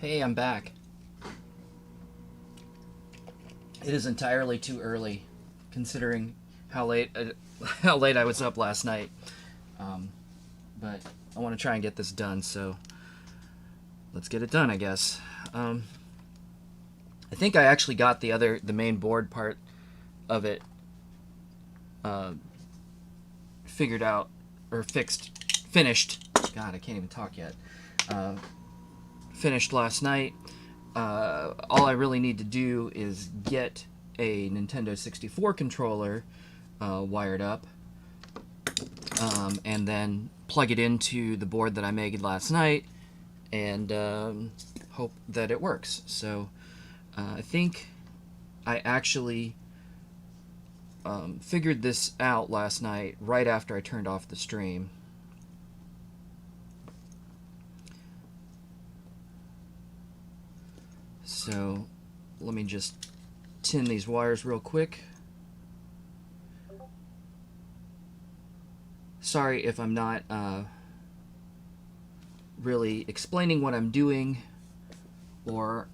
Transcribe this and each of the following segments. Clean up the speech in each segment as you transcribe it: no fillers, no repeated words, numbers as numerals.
Hey, I'm back. It is entirely too early, considering how late how late I was up last night. Um, but I want to try and get this done, so let's get it done, I guess. Um, I think I actually got the main board part of it uh, figured out or finished. God, I can't even talk yet. Uh, Finished last night. All I really need to do is get a Nintendo 64 controller wired up, and then plug it into the board that I made last night, and hope that it works. So I think I actually figured this out last night right after I turned off the stream. So let me just tin these wires real quick. Sorry if I'm not really explaining what I'm doing, or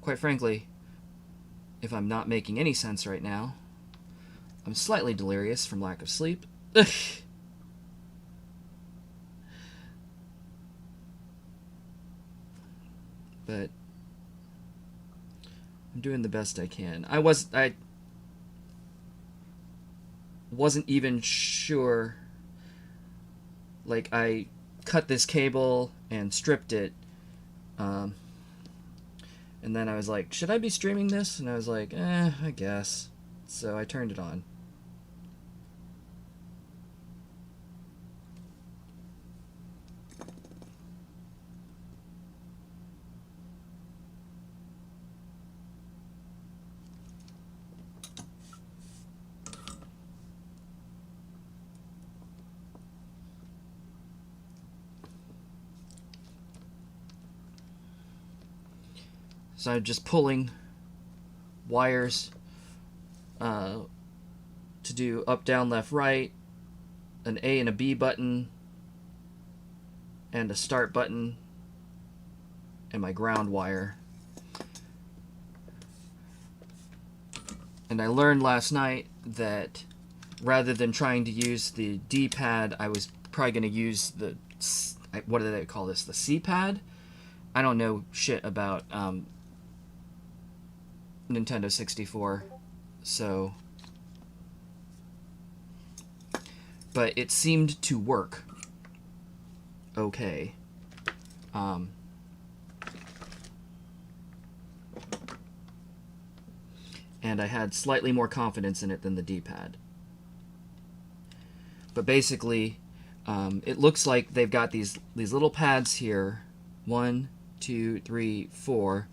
quite frankly, if I'm not making any sense right now. I'm slightly delirious from lack of sleep. But I'm doing the best I can. I wasn't even sure. Like, I cut this cable and stripped it, and then I was like, should I be streaming this? And I was like, I guess. So I turned it on. So I'm just pulling wires to do up, down, left, right, an A and a B button, and a start button, and my ground wire. And I learned last night that rather than trying to use the D-pad, I was probably going to use the, what do they call this, the C-pad? I don't know shit about Nintendo 64, so, but it seemed to work okay. And I had slightly more confidence in it than the D-pad. But basically, it looks like they've got these little pads here. 1, 2, 3, 4,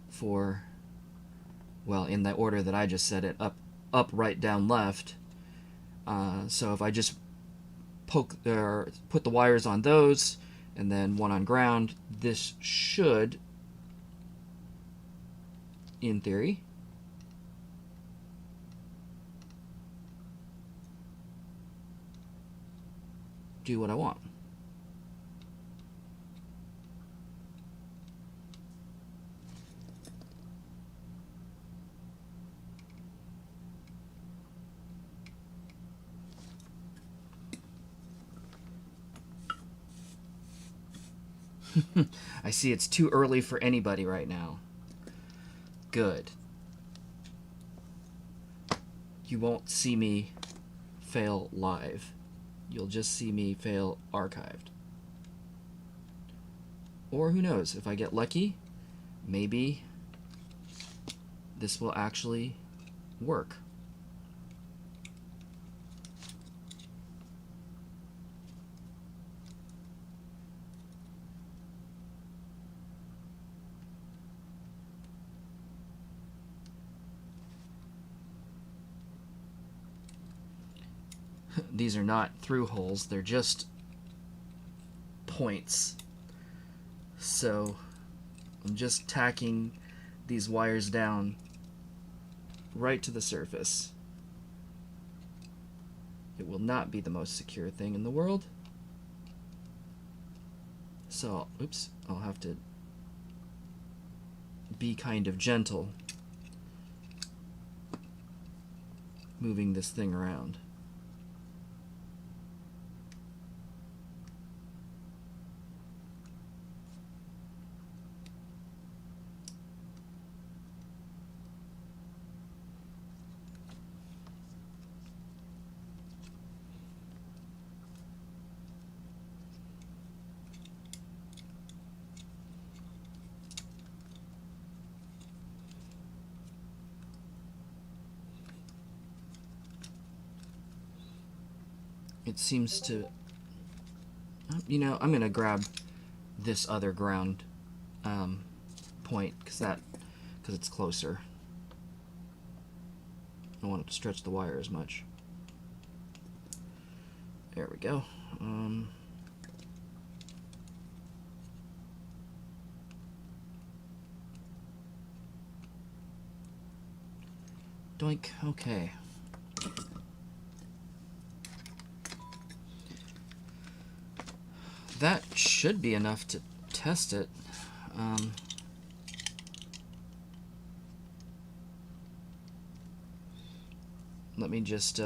for, well, in the order that I just said it, up, right, down, left. So if I just put the wires on those, and then one on ground, this should, in theory, do what I want. I see it's too early for anybody right now. Good. You won't see me fail live. You'll just see me fail archived. Or who knows, if I get lucky, maybe this will actually work. These are not through holes, they're just points. So I'm just tacking these wires down right to the surface. It will not be the most secure thing in the world. So, oops, I'll have to be kind of gentle moving this thing around. It seems to, you know, I'm gonna grab this other ground point because it's closer. I don't want it to stretch the wire as much. There we go. Doink. Okay. That should be enough to test it. Let me just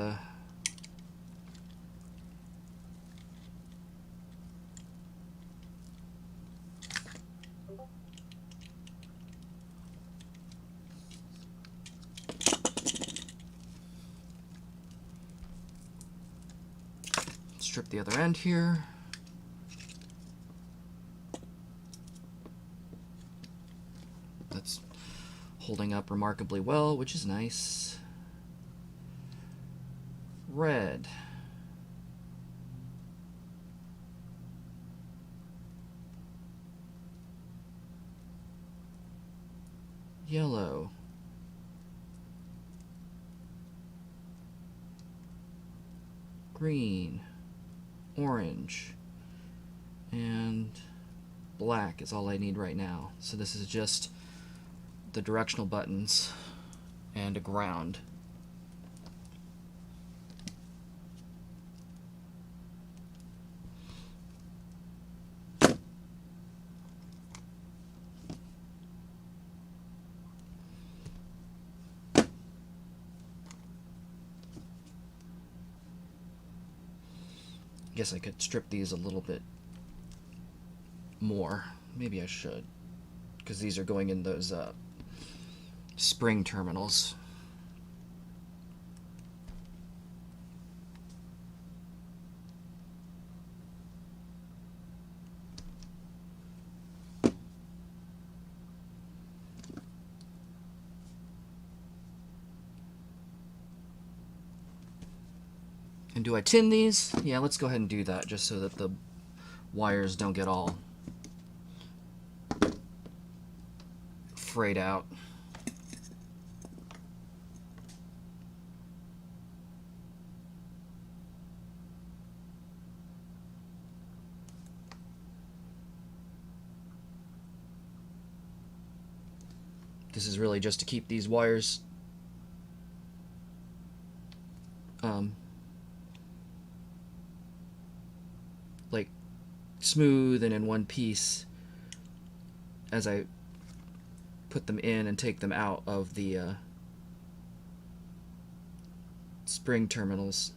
strip the other end here. That's holding up remarkably well, which is nice. Red. Yellow. Green. Orange. And black is all I need right now. So this is just the directional buttons and a ground. Guess I could strip these a little bit more. Maybe I should, because these are going in those spring terminals. And do I tin these? Yeah, let's go ahead and do that, just so that the wires don't get all frayed out. This is really just to keep these wires like smooth and in one piece as I put them in and take them out of the spring terminals.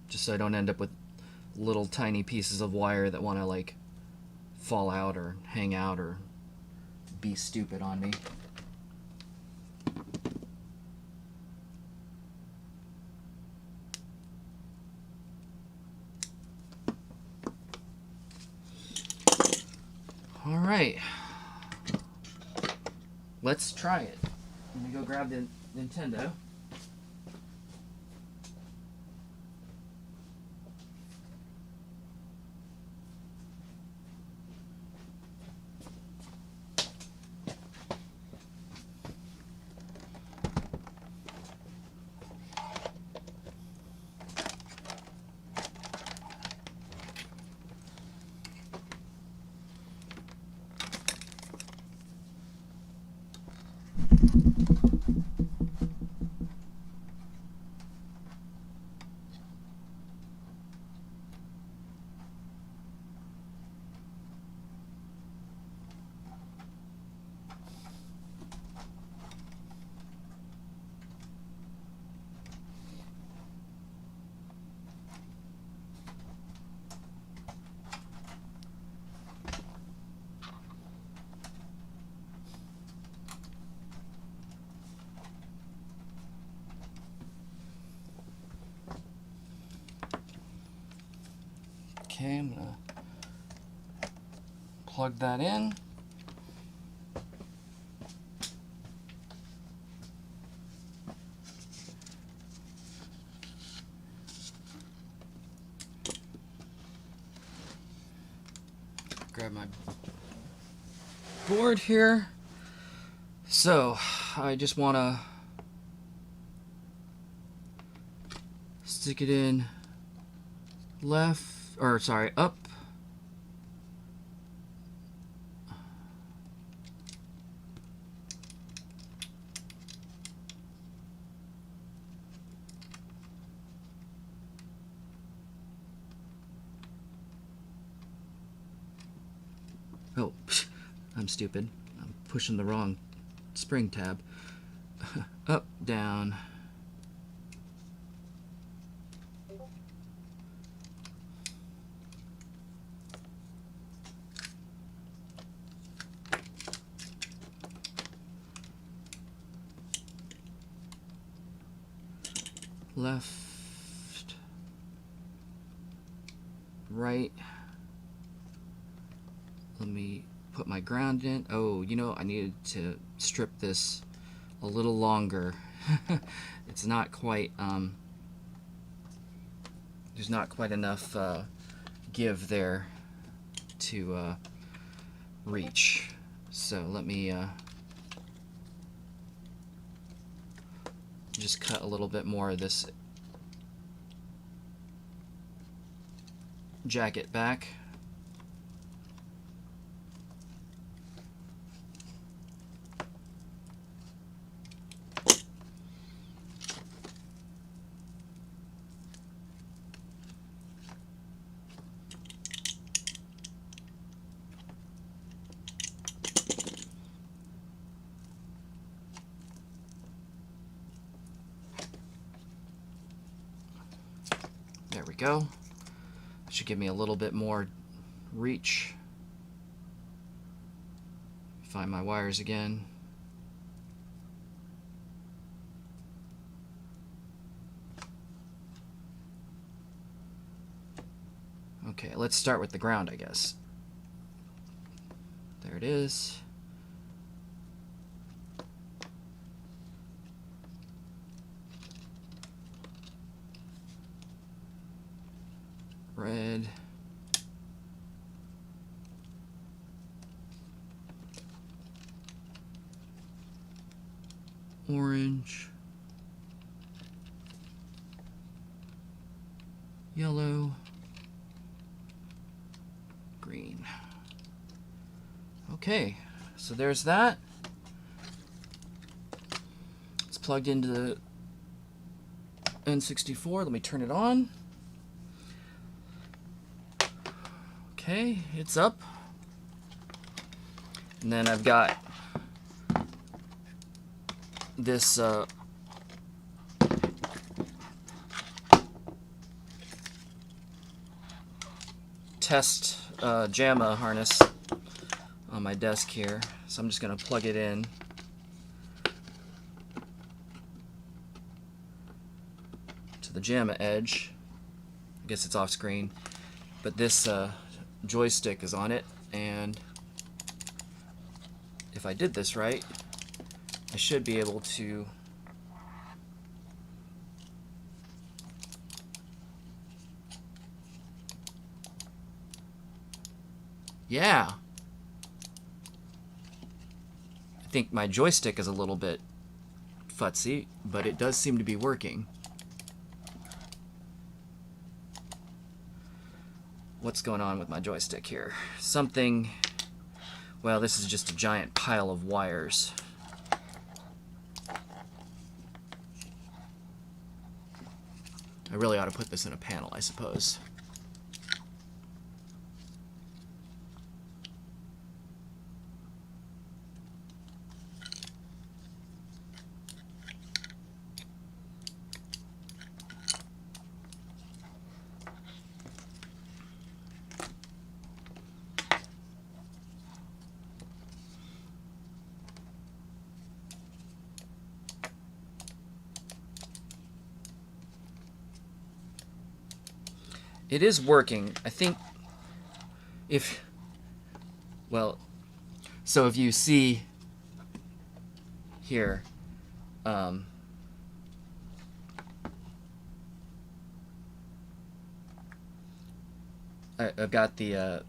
Just so I don't end up with little tiny pieces of wire that want to like fall out or hang out or be stupid on me. All right, let's try it. Let me go grab the Nintendo. Okay, I'm gonna plug that in. Grab my board here. So I just want to stick it in up. Oh, I'm stupid. I'm pushing the wrong spring tab. Up, down. Left, right. Let me put my ground in. Oh, you know, I needed to strip this a little longer. It's not quite, there's not quite enough give there to reach. So let me just cut a little bit more of this jacket back. There we go. Should give me a little bit more reach. Find my wires again. Okay, let's start with the ground, I guess. There it is. Red. Orange. Yellow. Green. Okay, so there's that. It's plugged into the N64. Let me turn it on. Okay, it's up. And then I've got this test JAMA harness on my desk here. So I'm just going to plug it in. To the JAMA edge. I guess it's off screen. But this joystick is on it, and if I did this right, I should be able to yeah. I think my joystick is a little bit futzy, but it does seem to be working. What's going on with my joystick here? Something... Well, this is just a giant pile of wires. I really ought to put this in a panel, I suppose. It is working. I think if, well, so if you see here, I've got the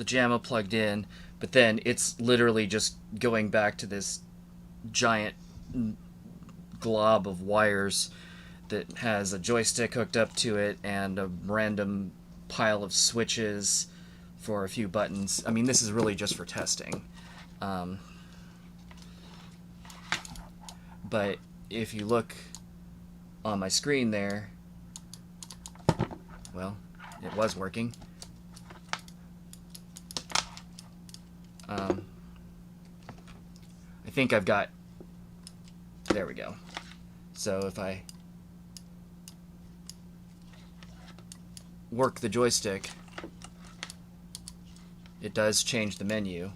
JAMA plugged in, but then it's literally just going back to this giant glob of wires that has a joystick hooked up to it and a random pile of switches for a few buttons. I mean, this is really just for testing. But if you look on my screen there, well, it was working. I think I've got, there we go. So if I work the joystick, it does change the menu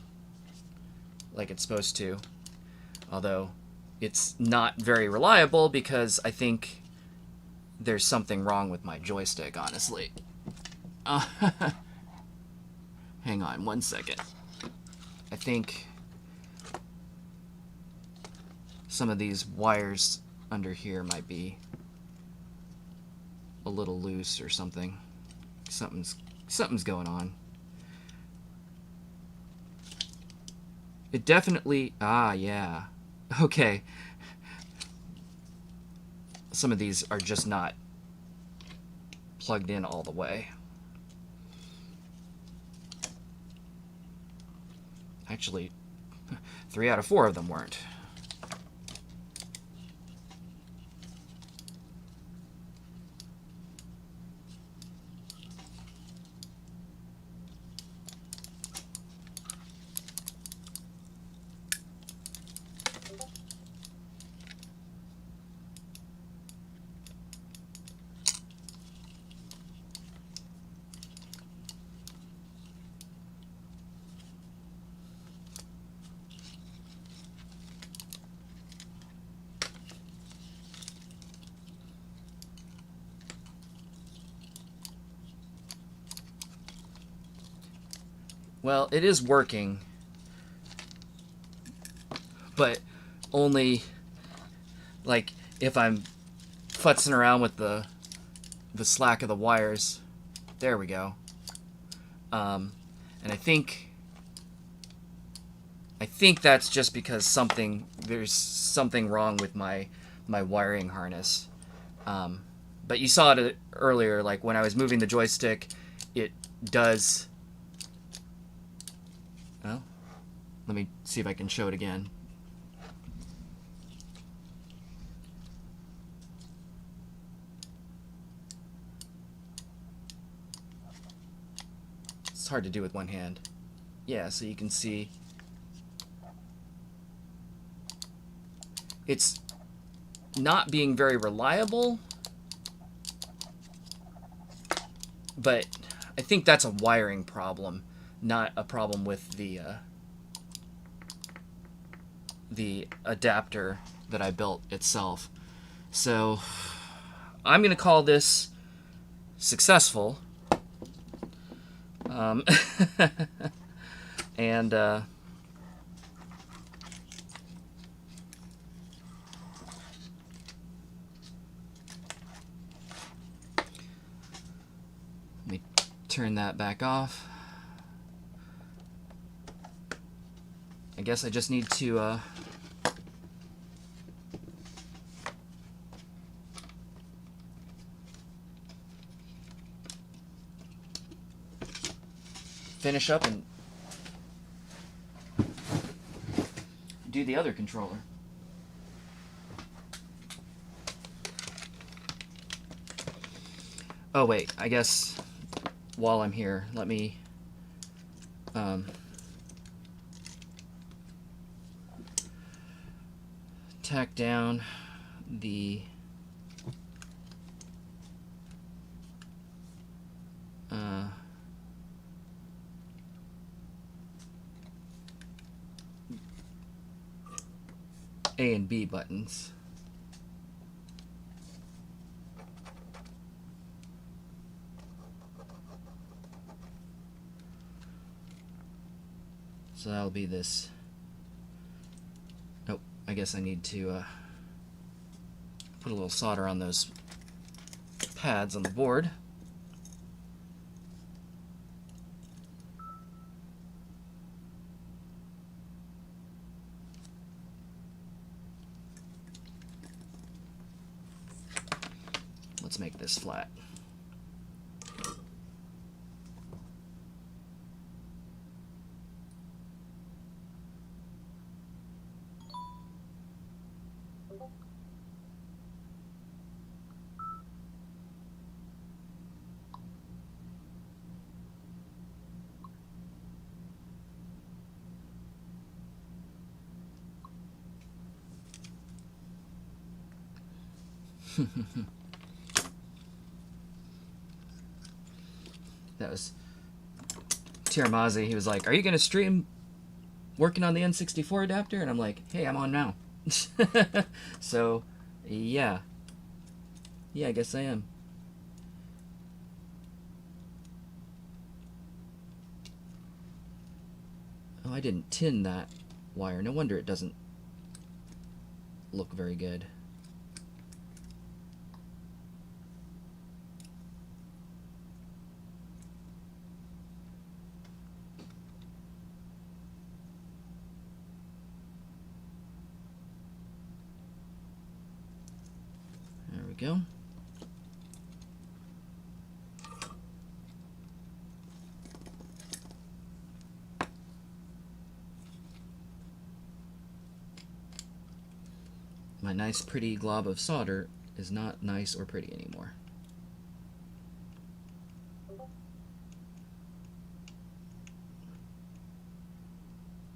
like it's supposed to, although it's not very reliable because I think there's something wrong with my joystick, honestly. Hang on one second. I think some of these wires under here might be a little loose or something. Something's going on. It definitely, yeah. Okay. Some of these are just not plugged in all the way. Actually, 3 out of 4 of them weren't. Well, it is working, but only like if I'm futzing around with the slack of the wires. There we go. And I think that's just because there's something wrong with my wiring harness. But you saw it earlier, like when I was moving the joystick, it does. Well, let me see if I can show it again. It's hard to do with one hand. Yeah, so you can see it's not being very reliable, but I think that's a wiring problem, not a problem with the adapter that I built itself. So I'm going to call this successful. And let me turn that back off. I guess I just need to finish up and do the other controller. Oh wait, I guess while I'm here, let me tack down the A and B buttons. So that'll be this. Oh, I guess I need to put a little solder on those pads on the board. Let's make this flat. That was Tiramazi. He was like, "Are you gonna stream working on the N64 adapter?" And I'm like, "Hey, I'm on now." So, yeah, I guess I am. Oh, I didn't tin that wire. No wonder it doesn't look very good. There we go. My nice pretty glob of solder is not nice or pretty anymore.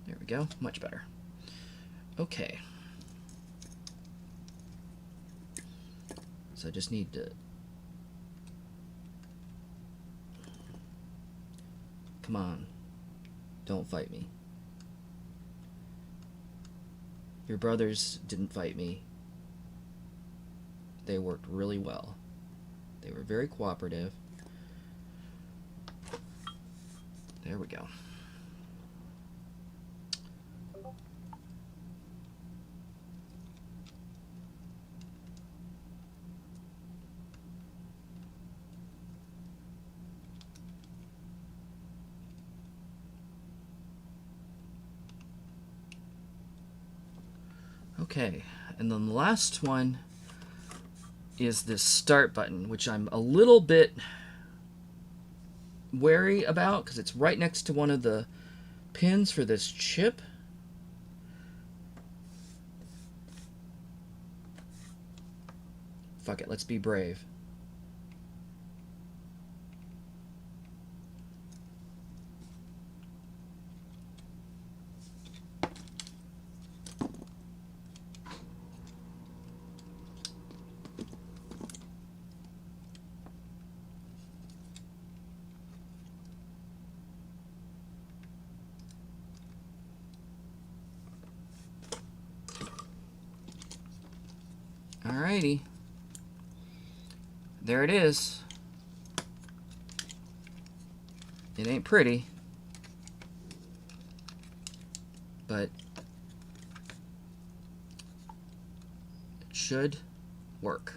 There we go, much better. Okay. So I just need to... Come on. Don't fight me. Your brothers didn't fight me. They worked really well. They were very cooperative. There we go. Okay, and then the last one is this start button, which I'm a little bit wary about because it's right next to one of the pins for this chip. Fuck it, let's be brave. Alrighty. There it is. It ain't pretty, but it should work.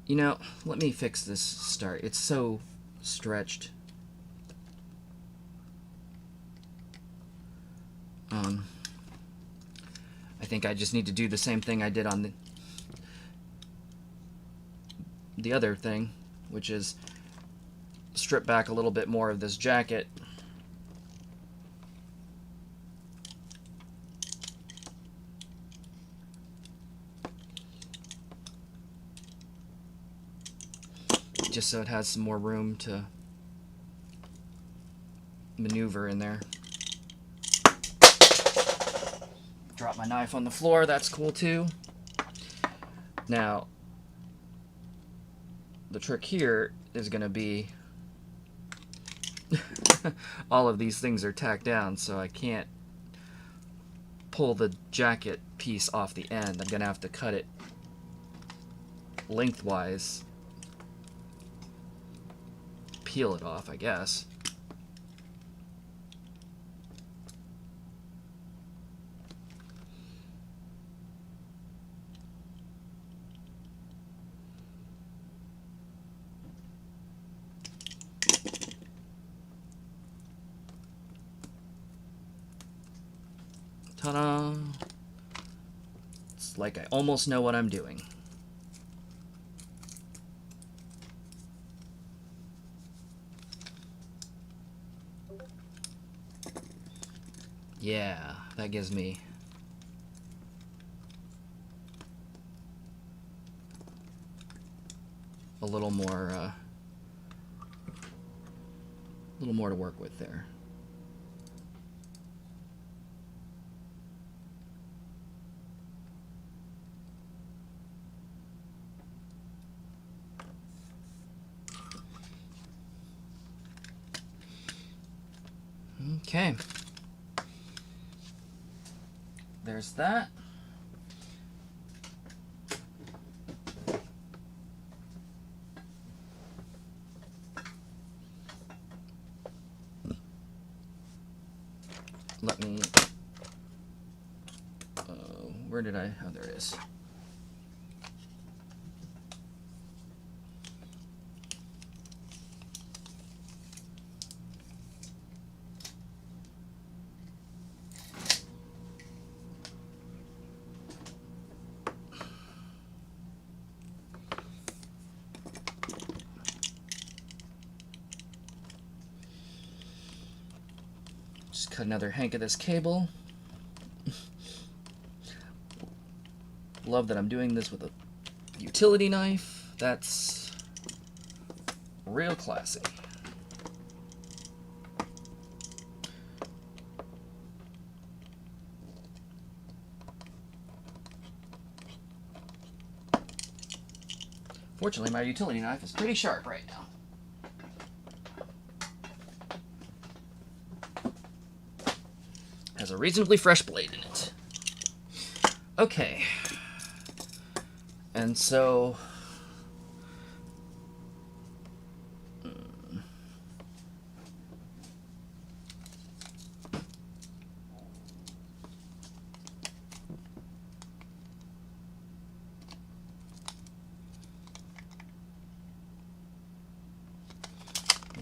You know, let me fix this start. It's so stretched. I think I just need to do the same thing I did on the other thing, which is strip back a little bit more of this jacket. Just so it has some more room to maneuver in there. Drop my knife on the floor, that's cool too. Now, the trick here is going to be all of these things are tacked down, so I can't pull the jacket piece off the end. I'm going to have to cut it lengthwise, peel it off, I guess. Ta-da! It's like I almost know what I'm doing. Yeah, that gives me a little more to work with there. Okay. There's that. Let me... where did I... Oh, there it is. Just cut another hank of this cable. Love that I'm doing this with a utility knife. That's real classy. Fortunately, my utility knife is pretty sharp right now. Has a reasonably fresh blade in it. Okay. And so...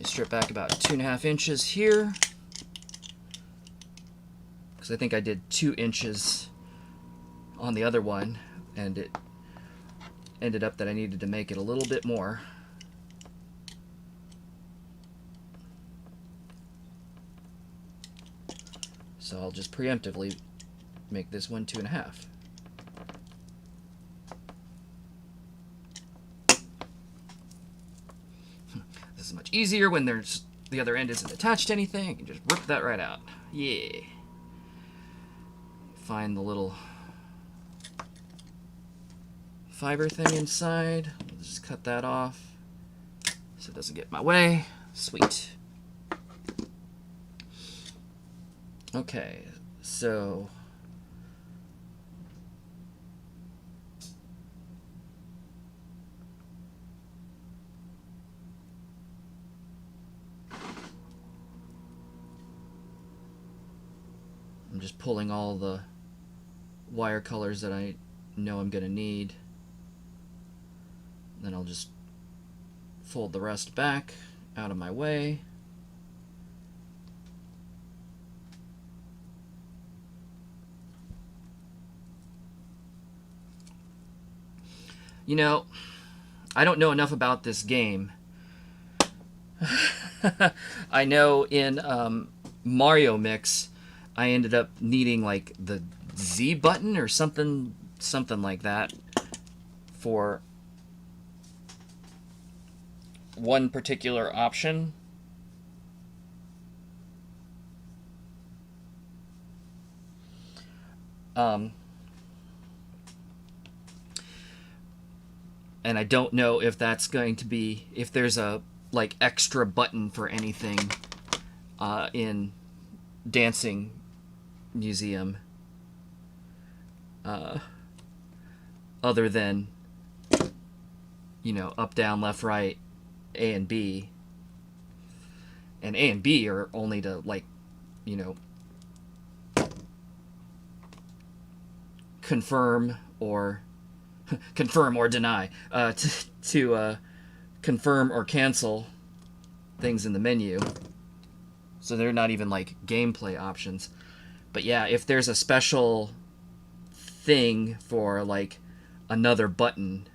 strip back about 2.5 inches here, because I think I did 2 inches on the other one, and it ended up that I needed to make it a little bit more. So I'll just preemptively make this one 2.5. This is much easier when there's the other end isn't attached to anything. You can just rip that right out. Yeah. Find the little fiber thing inside. I'll just cut that off so it doesn't get in my way. Sweet. Okay, so I'm just pulling all the wire colors that I know I'm going to need. Then I'll just fold the rest back out of my way. You know, I don't know enough about this game. I know in Mario Mix, I ended up needing like the Z button or something like that for one particular option. And I don't know if that's going to be, if there's a like extra button for anything in Dancing Museum other than, you know, up, down, left, right, A and B. And A and B are only to, like, you know, confirm or deny, to confirm or cancel things in the menu. So they're not even like gameplay options. But yeah, if there's a special thing for like another button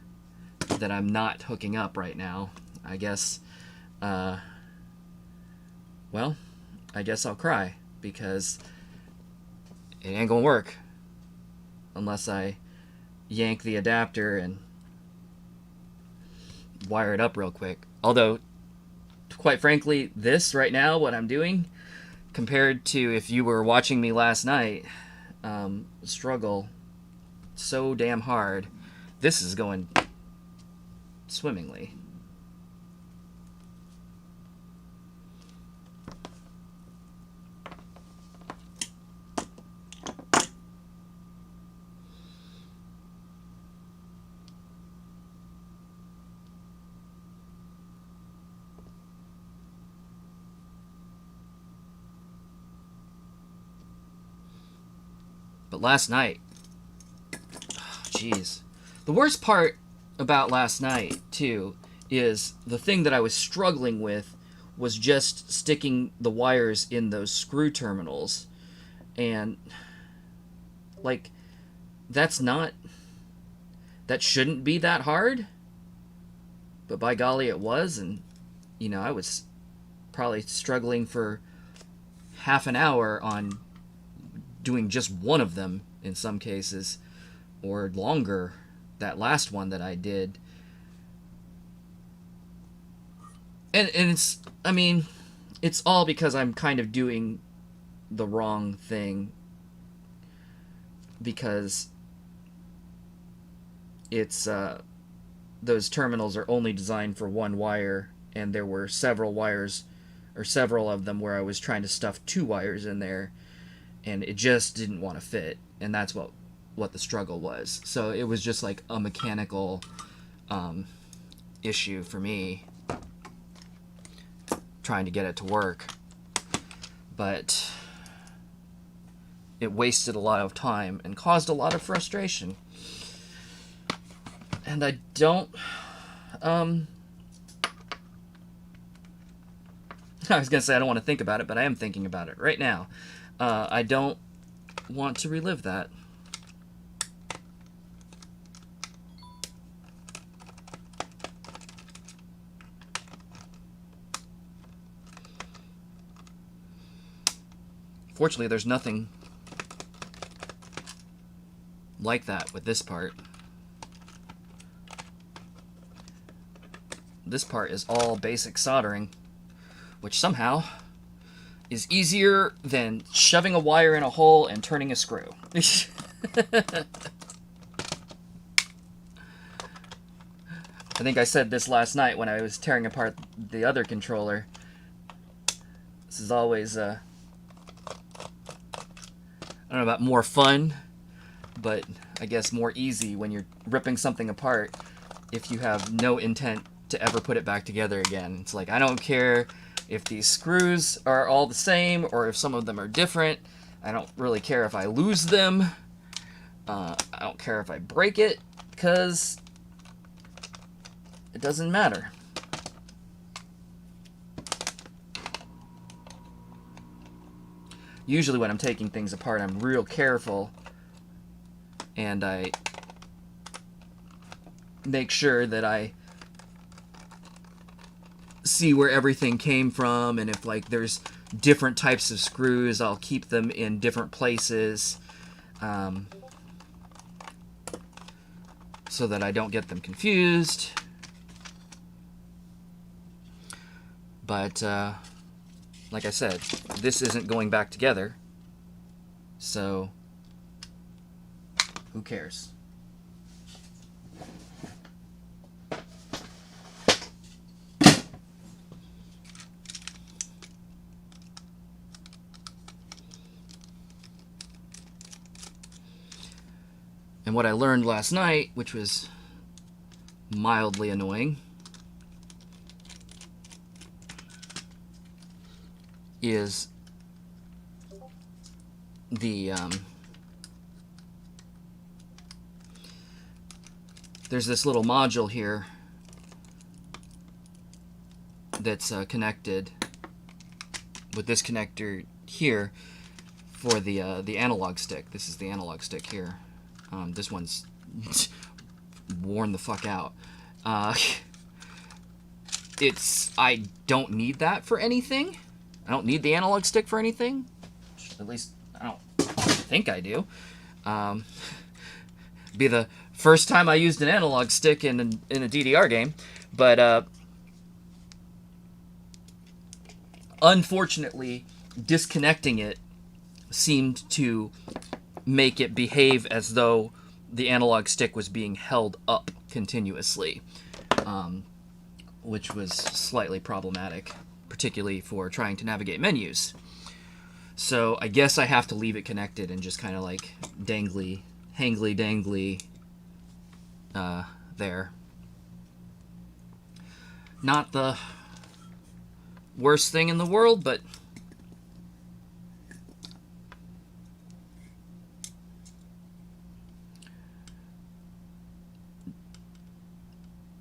that I'm not hooking up right now, I guess, well, I guess I'll cry, because it ain't gonna work unless I yank the adapter and wire it up real quick. Although, quite frankly, this right now, what I'm doing, compared to if you were watching me last night struggle so damn hard, this is going swimmingly. But last night, jeez. The worst part about last night, too, is the thing that I was struggling with was just sticking the wires in those screw terminals. And, like, that shouldn't be that hard. But by golly, it was. And, you know, I was probably struggling for half an hour on doing just one of them in some cases, or longer, that last one that I did. And it's, I mean, it's all because I'm kind of doing the wrong thing, because it's those terminals are only designed for one wire, and there were several wires, or several of them, where I was trying to stuff 2 wires in there, and it just didn't want to fit, and that's what the struggle was. So it was just like a mechanical issue for me, trying to get it to work. But it wasted a lot of time and caused a lot of frustration. And I don't... I was going to say I don't want to think about it, but I am thinking about it right now. I don't want to relive that. Fortunately, there's nothing like that with this part. This part is all basic soldering, which somehow is easier than shoving a wire in a hole and turning a screw. I think I said this last night when I was tearing apart the other controller. This is always, I don't know about more fun, but I guess more easy when you're ripping something apart if you have no intent to ever put it back together again. It's like, I don't care if these screws are all the same or if some of them are different. I don't really care if I lose them. I don't care if I break it, because it doesn't matter. Usually when I'm taking things apart, I'm real careful, and I make sure that I see where everything came from, and if like there's different types of screws, I'll keep them in different places, so that I don't get them confused. But like I said, this isn't going back together, so who cares? And what I learned last night, which was mildly annoying, is the there's this little module here that's connected with this connector here for the analog stick. This is the analog stick here. This one's worn the fuck out. I don't need that for anything. I don't need the analog stick for anything. At least I don't think I do. Be the first time I used an analog stick in a DDR game, but unfortunately, disconnecting it seemed to make it behave as though the analog stick was being held up continuously, which was slightly problematic, particularly for trying to navigate menus. So I guess I have to leave it connected and just kind of like hangly dangly there. Not the worst thing in the world, but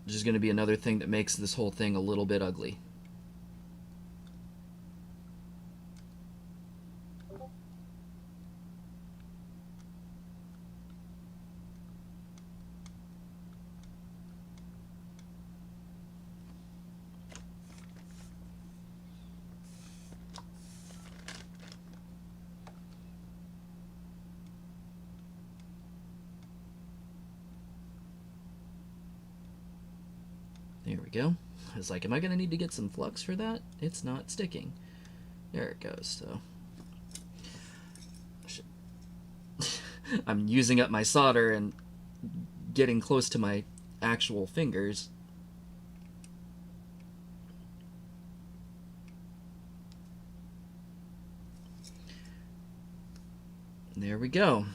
just going to be another thing that makes this whole thing a little bit ugly. There we go. I was like, am I going to need to get some flux for that? It's not sticking. There it goes. So I'm using up my solder and getting close to my actual fingers. There we go.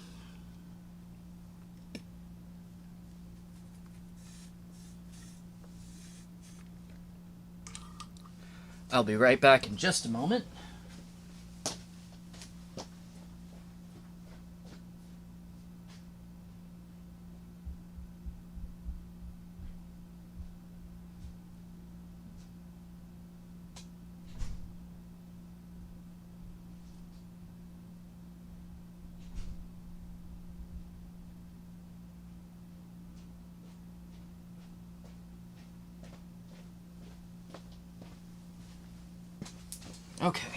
I'll be right back in just a moment. Okay.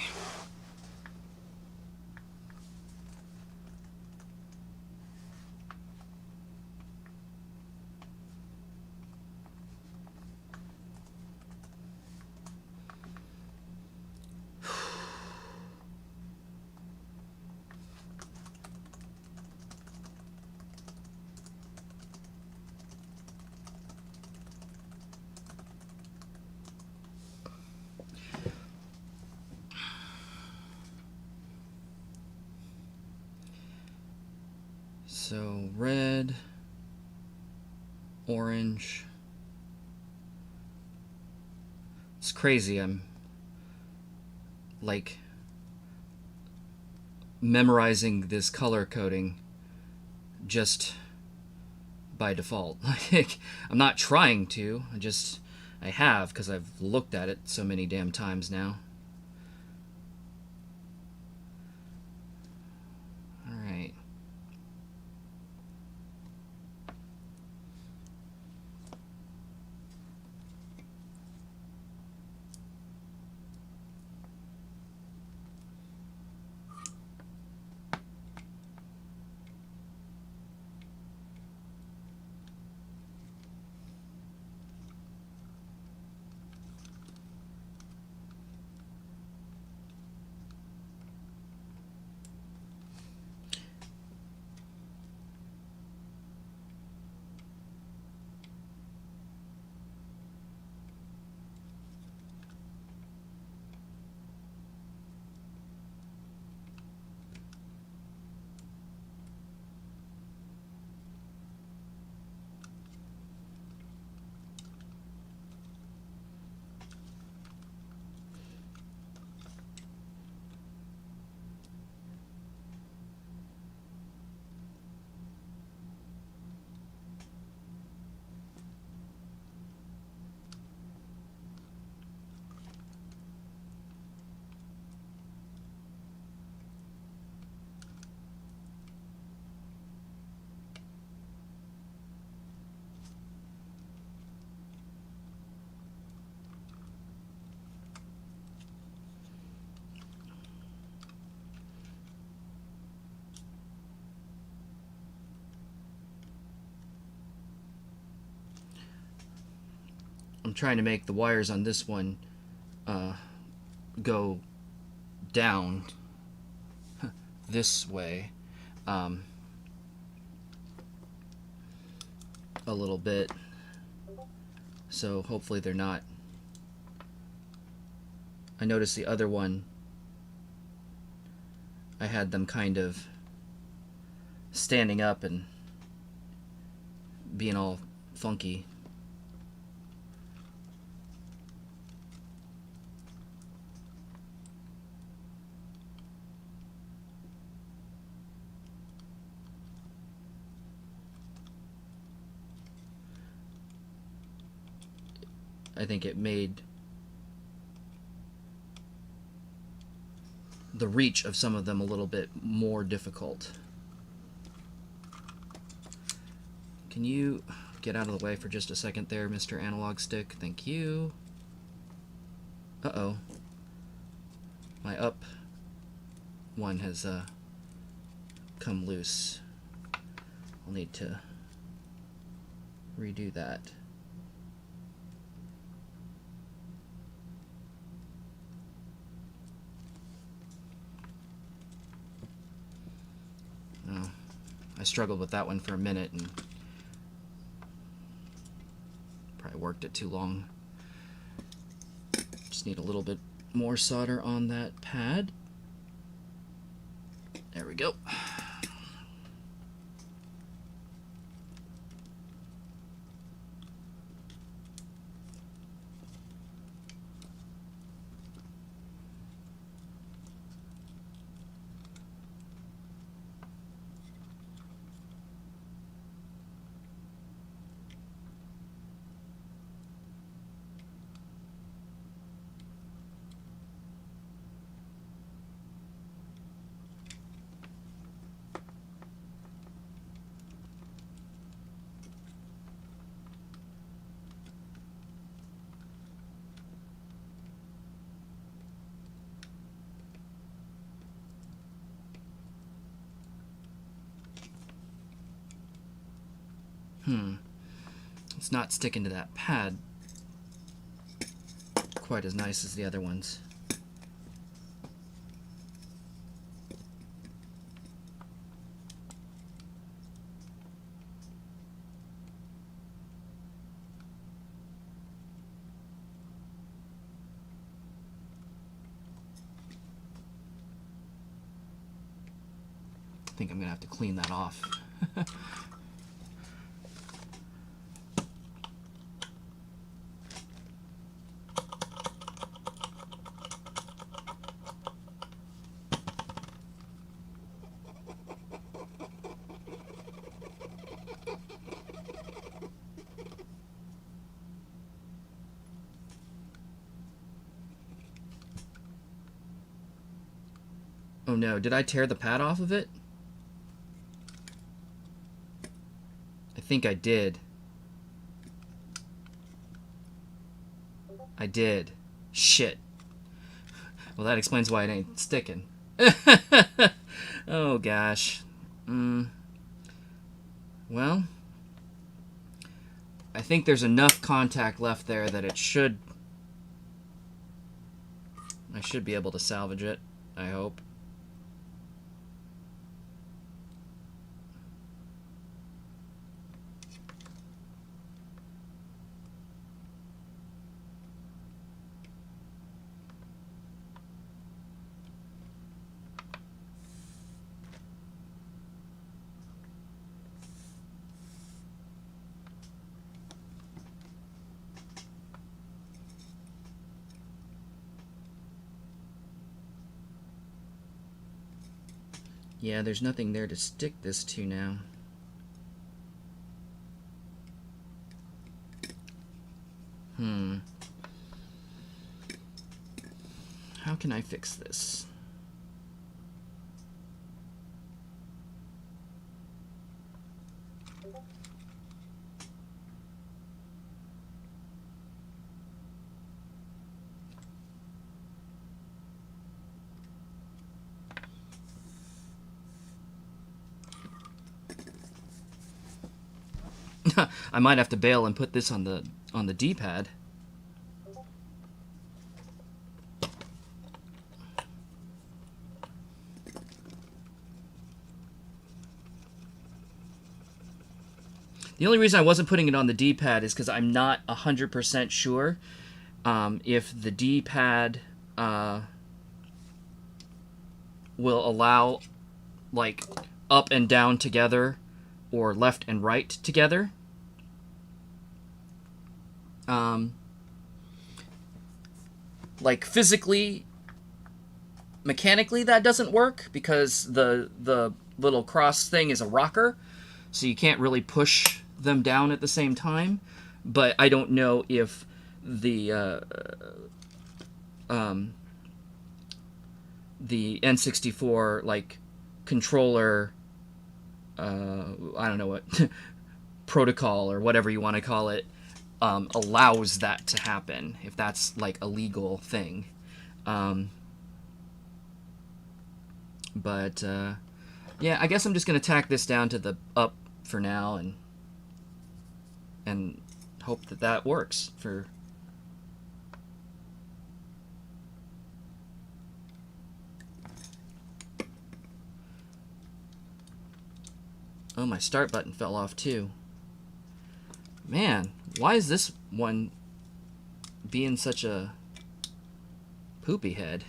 So red, orange. It's crazy. I'm like memorizing this color coding just by default. Like, I'm not trying to. I have because I've looked at it so many damn times now. All right. I'm trying to make the wires on this one go down this way a little bit, so hopefully they're not. I noticed the other one, I had them kind of standing up and being all funky. I think it made the reach of some of them a little bit more difficult. Can you get out of the way for just a second there, Mr. Analog Stick? Thank you. Uh-oh. My up one has come loose. I'll need to redo that. Oh, I struggled with that one for a minute and probably worked it too long. Just need a little bit more solder on that pad. There we go. It's not sticking to that pad quite as nice as the other ones. I think I'm gonna have to clean that off. Oh no, did I tear the pad off of it? I think I did. I did. Shit. Well, that explains why it ain't sticking. Oh gosh. Well, I think there's enough contact left there that I should be able to salvage it, I hope. Yeah, there's nothing there to stick this to now. How can I fix this? I might have to bail and put this on the D-pad. The only reason I wasn't putting it on the D-pad is because I'm not 100% sure if the D-pad will allow like up and down together or left and right together. Like physically, mechanically that doesn't work because the little cross thing is a rocker, so you can't really push them down at the same time. But I don't know if the N64 like controller, I don't know what protocol or whatever you want to call it, allows that to happen, if that's like a legal thing. But yeah, I guess I'm just gonna tack this down to the up for now and hope that that works for. Oh, my start button fell off too. Man, why is this one being such a poopy head?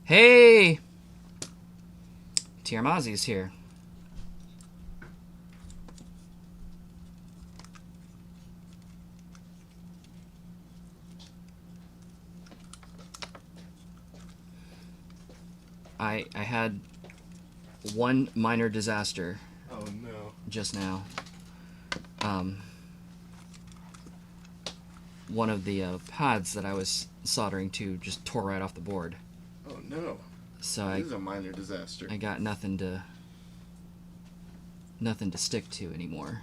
Hey! Tiarmazi's here. I had one minor disaster. Oh no. Just now. One of the pads that I was soldering to just tore right off the board. Oh no. So This is a minor disaster. I got nothing to stick to anymore.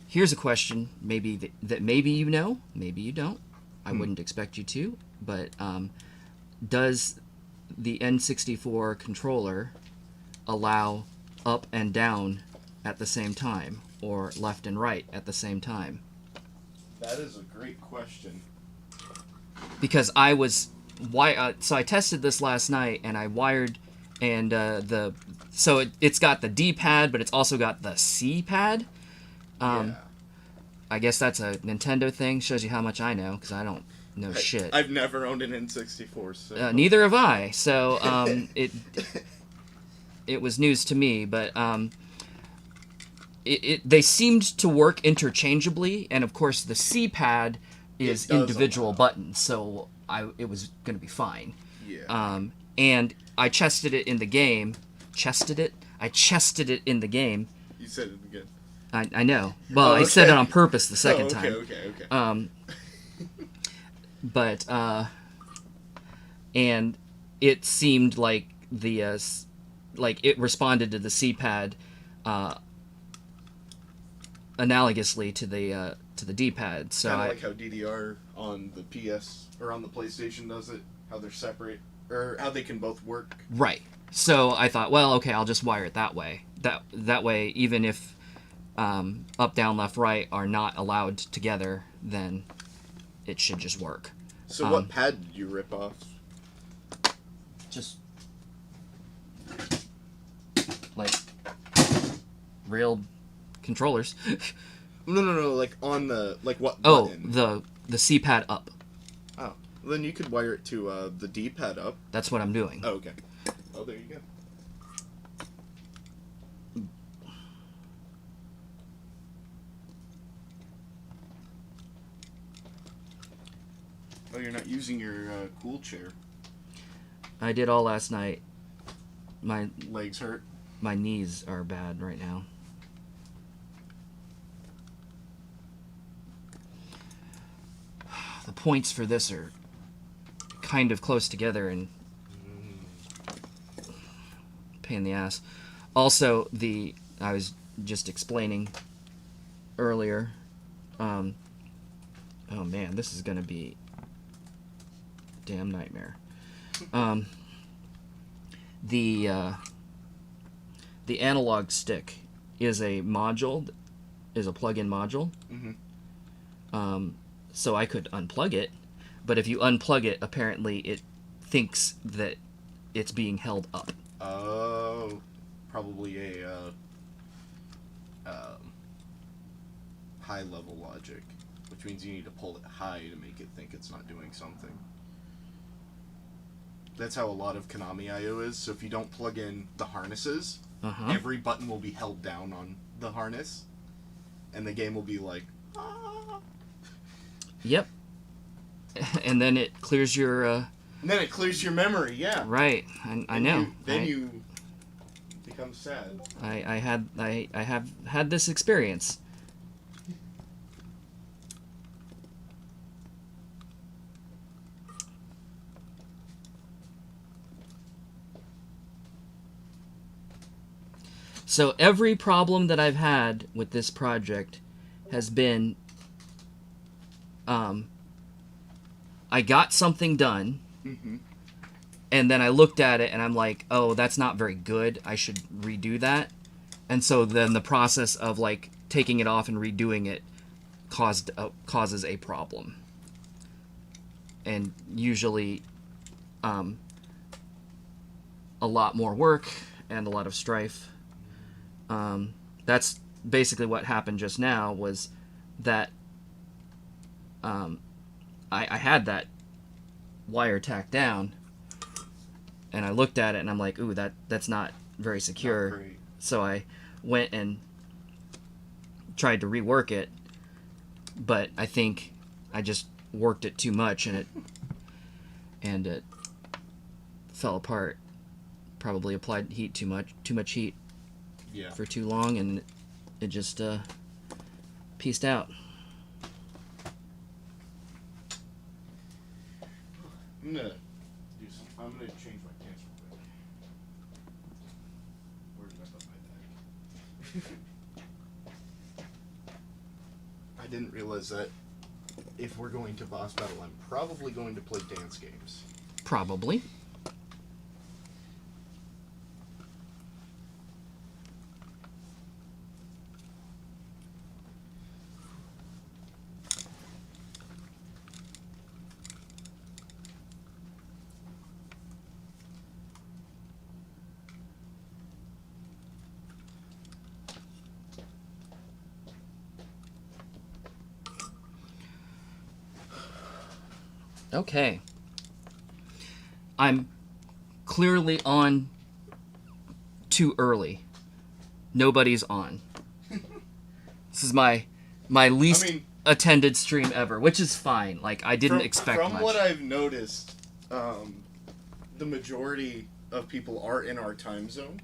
Here's a question, maybe that maybe you know, maybe you don't. I wouldn't expect you to, but does the N64 controller allow up and down at the same time, or left and right at the same time? That is a great question. Because so I tested this last night, and I wired, and so it's got the D-pad, but it's also got the C-pad. Yeah. I guess that's a Nintendo thing. Shows you how much I know, because I don't know shit. I've never owned an N64, so... Neither have I. So it was news to me, but they seemed to work interchangeably, and of course the C-pad is individual buttons, so it was going to be fine. Yeah. And I chested it in the game. I chested it in the game. You said it again. I know. Well, I said it on purpose the second time. Okay. But and it seemed like it responded to the C-pad analogously to the D-pad. So kind of like how DDR on the PS or on the PlayStation does it. How they're separate, or how they can both work. Right. So I thought, well, okay, I'll just wire it that way. That way, even if up, down, left, right are not allowed together, then it should just work. So what pad did you rip off? Just like real controllers. No. Like on the what button? button? the C-pad up. Oh, well, then you could wire it to the D-pad up. That's what I'm doing. Oh, okay. Oh, there you go. Oh, you're not using your cool chair. I did all last night. My legs hurt. My knees are bad right now. The points for this are kind of close together and pain in the ass. Also, I was just explaining earlier. Oh man, this is gonna be a damn nightmare. the analog stick is a module, is a plug-in module. So I could unplug it, but if you unplug it, apparently it thinks that it's being held up. Oh, probably a high-level logic, which means you need to pull it high to make it think it's not doing something. That's how a lot of Konami I/O is. So if you don't plug in the harnesses, every button will be held down on the harness, and the game will be like, ah. Yep. And then it clears your... And then it clears your memory, yeah. Right, I know. You become sad. I have had this experience. So every problem that I've had with this project has been, I got something done, and then I looked at it and I'm like, oh, that's not very good. I should redo that. And so then the process of like taking it off and redoing it causes a problem. And usually, a lot more work and a lot of strife. That's basically what happened just now, was that I had that wire tacked down, and I looked at it and I'm like, ooh, that's not very secure. Not great. So I went and tried to rework it, but I think I just worked it too much and it fell apart. Probably applied heat too much heat. Yeah. For too long, and it just pieced out. I'm gonna change my pants real quick. Where did I put my bag? I didn't realize that if we're going to boss battle, I'm probably going to play dance games. Probably. Okay. I'm clearly on too early. Nobody's on. This is my least attended stream ever, which is fine. Like, I didn't expect much. From what I've noticed, the majority of people are in our time zone.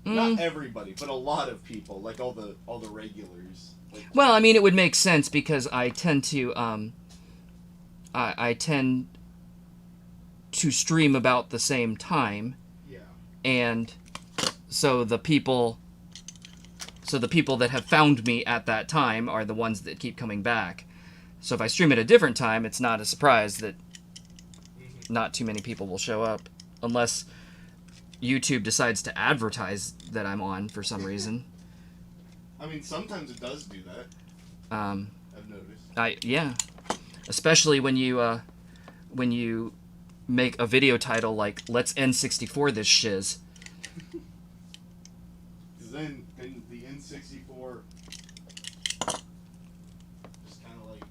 Not everybody, but a lot of people, like all the regulars. Like, well, I mean, it would make sense because I tend to I tend to stream about the same time. Yeah. And so the people that have found me at that time are the ones that keep coming back. So if I stream at a different time, it's not a surprise that not too many people will show up, unless YouTube decides to advertise that I'm on for some reason. I mean, sometimes it does do that. I've noticed. Yeah. Especially when you make a video title like "Let's N64 this shiz." Then the N64 just kind of like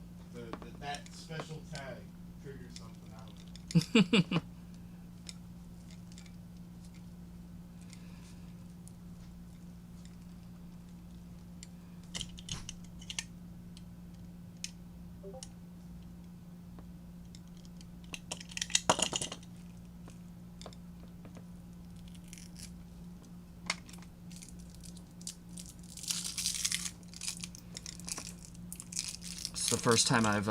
that special tag triggers something out. It's the first time I've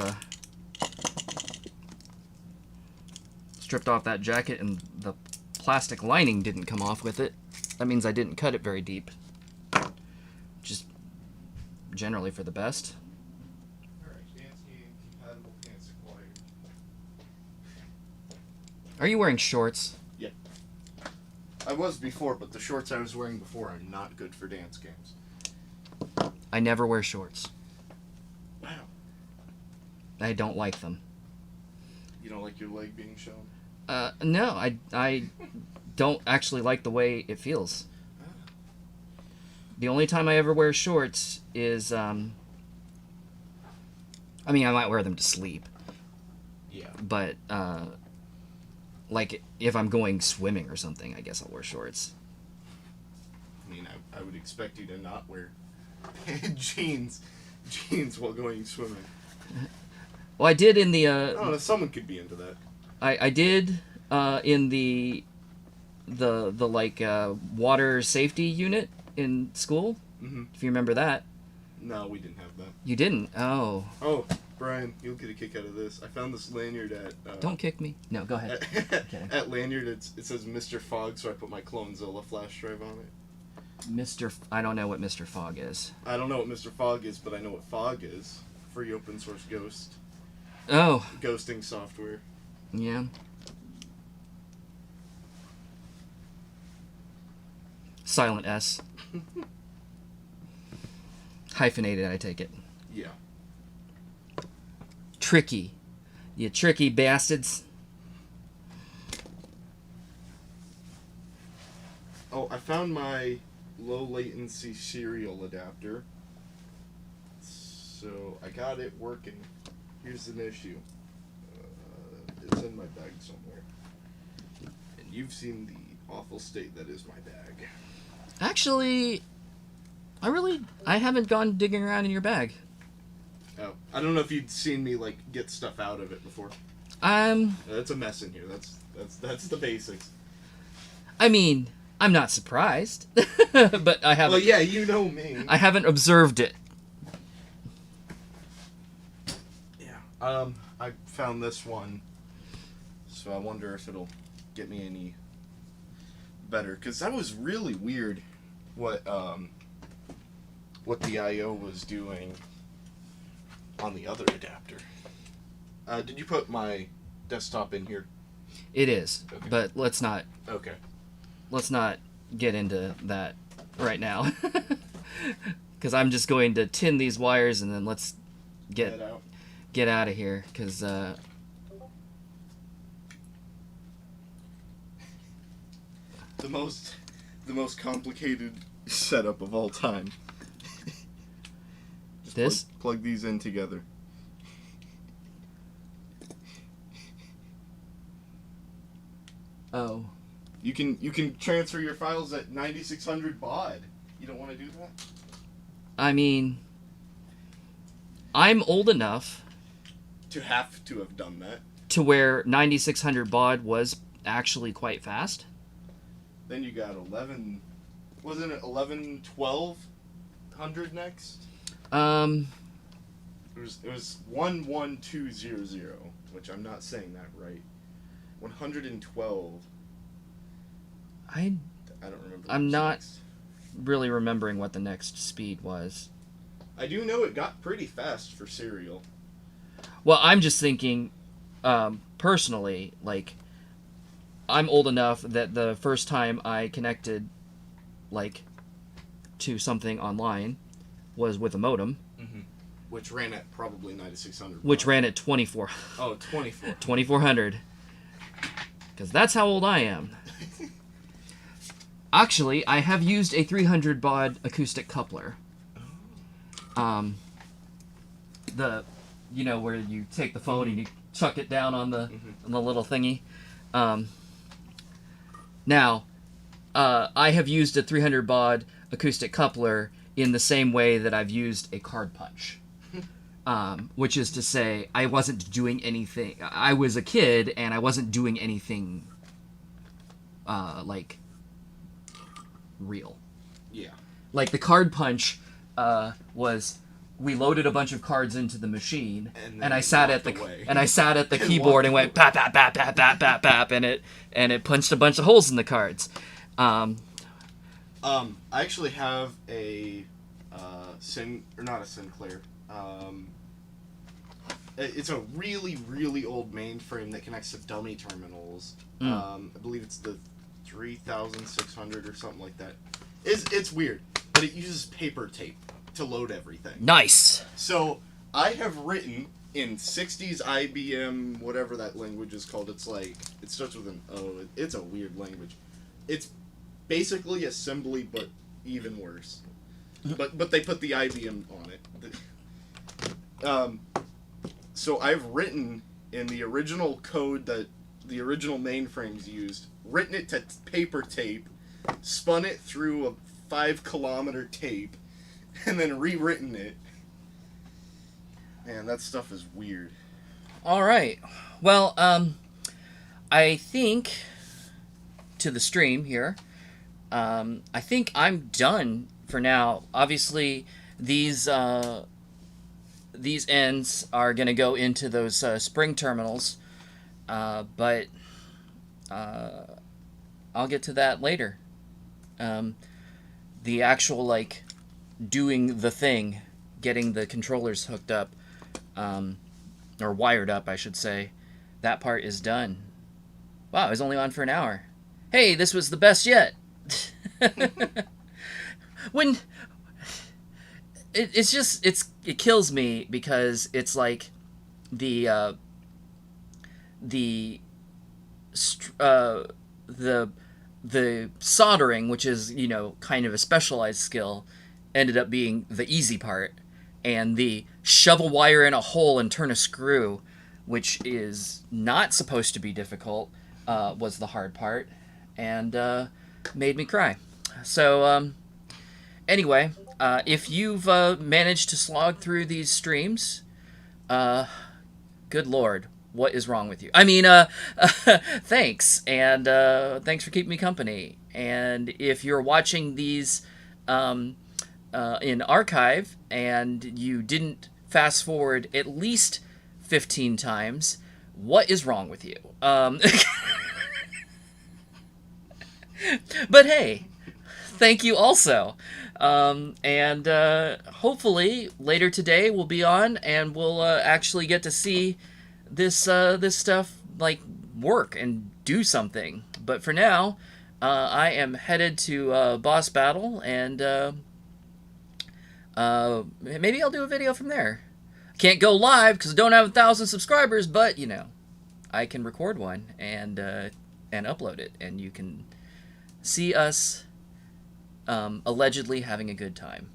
stripped off that jacket and the plastic lining didn't come off with it. That means I didn't cut it very deep. Just generally for the best. Alright, dance game compatible pants acquired. Are you wearing shorts? Yep. I was before, but the shorts I was wearing before are not good for dance games. I never wear shorts. Wow. I don't like them. You don't like your leg being shown? No, I don't actually like the way it feels. The only time I ever wear shorts is, I mean, I might wear them to sleep. Yeah. But, like, if I'm going swimming or something, I guess I'll wear shorts. I mean, I would expect you to not wear jeans while going swimming. Well, I did in the, I don't know, someone could be into that. I did, in the like, water safety unit in school, if you remember that. No, we didn't have that. You didn't? Oh. Oh, Brian, you'll get a kick out of this. I found this lanyard at... Don't kick me. No, go ahead. At lanyard, it says Mr. Fogg, so I put my Clonezilla flash drive on it. I don't know what Mr. Fogg is. I don't know what Mr. Fogg is, but I know what Fogg is. Free open source ghost. Oh. Ghosting software. Yeah. Silent S. Hyphenated, I take it. Yeah. Tricky. You tricky bastards. Oh, I found my low latency serial adapter. So, I got it working. Here's an issue. It's in my bag somewhere. And you've seen the awful state that is my bag. Actually, I haven't gone digging around in your bag. Oh, I don't know if you'd seen me like get stuff out of it before. It's a mess in here. That's the basics. I mean, I'm not surprised, but I haven't. Well, yeah, you know me. I haven't observed it. Yeah. I found this one, so I wonder if it'll get me any better. Cause that was really weird, what the I/O was doing on the other adapter. Did you put my desktop in here? It is, okay. But let's not. Okay. Let's not get into that right now, because I'm just going to tin these wires and then let's get out of here. Because the most complicated setup of all time. Just plug these in together. Oh. You can transfer your files at 9600 baud. You don't want to do that? I mean, I'm old enough to have done that. To where 9600 baud was actually quite fast. Then you got 11. Wasn't it 1200 next? It was 11200, which I'm not saying that right. 112. I don't remember. I'm not really remembering what the next speed was. I do know it got pretty fast for serial. Well, I'm just thinking, personally, like, I'm old enough that the first time I connected, like, to something online was with a modem. Mm-hmm. Which ran at probably 9600. Which ran at 24. Oh, 24. 2400. Because that's how old I am. Actually, I have used a 300 baud acoustic coupler. Where you take the phone and you chuck it down on the little thingy. Now, I have used a 300 baud acoustic coupler in the same way that I've used a card punch. Which is to say, I wasn't doing anything. I was a kid, and I wasn't doing anything, like, real. Yeah. Like, the card punch was, we loaded a bunch of cards into the machine, and I sat at the keyboard and went pap pap pap pap pap pap pap, and it punched a bunch of holes in the cards. I actually have a not a Sinclair. It's a really, really old mainframe that connects to dummy terminals. I believe it's the 3,600 or something like that. It's weird, but it uses paper tape to load everything. Nice. So I have written in 60s IBM, whatever that language is called. It's like, it starts with an O. It's a weird language. It's basically assembly, but even worse. But they put the IBM on it. So I've written in the original code that the original mainframes used, written it to paper tape, spun it through a 5-kilometer tape, and then rewritten it. Man, that stuff is weird. All right. Well, I think to the stream here. I think I'm done for now. Obviously, these ends are going to go into those spring terminals, but I'll get to that later. The actual, like, doing the thing, getting the controllers hooked up, or wired up, I should say, that part is done. Wow, it was only on for an hour. Hey, this was the best yet. When it kills me because it's like the soldering, which is, you know, kind of a specialized skill, ended up being the easy part, and the shovel wire in a hole and turn a screw, which is not supposed to be difficult, was the hard part, and made me cry. So anyway, if you've managed to slog through these streams, good Lord, what is wrong with you? I mean, thanks, and thanks for keeping me company. And if you're watching these in archive and you didn't fast forward at least 15 times, what is wrong with you? But hey, thank you also. And hopefully later today we'll be on and we'll actually get to see this stuff like work and do something. But for now, I am headed to boss battle, and maybe I'll do a video from there. Can't go live because I don't have 1,000 subscribers, but you know, I can record one and upload it, and you can see us allegedly having a good time.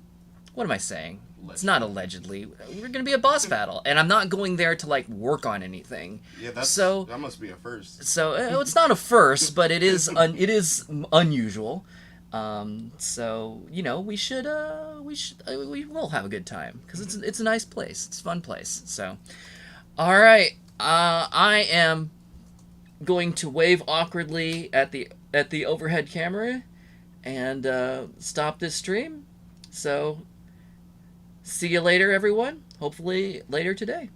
What am I saying? Allegedly. It's not allegedly. We're going to be a boss battle, and I'm not going there to like work on anything. Yeah, that must be a first. So it's not a first, but it is unusual. So you know, we will have a good time because it's a nice place. It's a fun place. So, all right, I am going to wave awkwardly at the overhead camera and stop this stream. So, see you later, everyone. Hopefully later today.